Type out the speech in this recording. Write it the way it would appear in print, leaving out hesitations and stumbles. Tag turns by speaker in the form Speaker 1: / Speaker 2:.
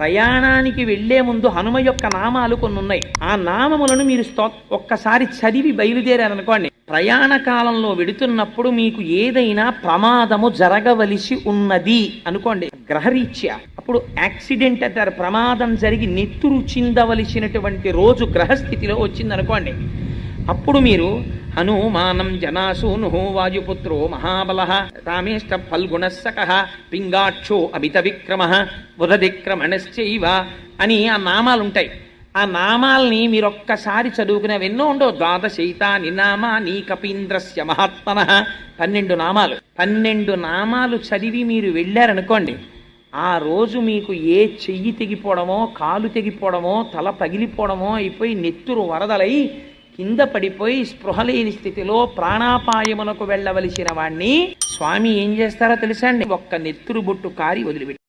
Speaker 1: ప్రయాణానికి వెళ్లే ముందు హనుమ యొక్క నామాలు కొన్ని ఉన్నాయి. ఆ నామములను మీరు ఒక్కసారి చదివి బయలుదేరారనుకోండి, ప్రయాణ కాలంలో వెడుతున్నప్పుడు మీకు ఏదైనా ప్రమాదము జరగవలసి ఉన్నది అనుకోండి గ్రహరీత్యా, అప్పుడు యాక్సిడెంట్ అంటారు, ప్రమాదం జరిగి నెత్తురు చిందవలసినటువంటి రోజు గ్రహస్థితిలో వచ్చిందనుకోండి, అప్పుడు మీరు హనుమానం జనాసూను వాయుపుత్రో మహాబల రామేష్ట ఫల్గుణస్సక పింగాక్షో అమిత విక్రమ బుధదిక్రమణశ్చైవ అని ఆ నామాలుంటాయి. ఆ నామాల్ని మీరు ఒక్కసారి చదువుకునేవి ఎన్నో ఉండవు. ద్వాదశైతాని నామాని కపీంద్రస్య మహాత్మన 12 నామాలు. 12 నామాలు చదివి మీరు వెళ్ళారనుకోండి, ఆ రోజు మీకు ఏ చెయ్యి తెగిపోవడమో కాలు తెగిపోవడమో తల పగిలిపోవడమో అయిపోయి నెత్తురు వరదలై కింద పడిపోయి స్పృహలేని స్థితిలో ప్రాణాపాయమునకు వెళ్ళవలసిన వాణ్ణి స్వామి ఏం చేస్తారో తెలుసా అండి, ఒక్క నెత్తురు బొట్టు కారి వదిలిపెట్టి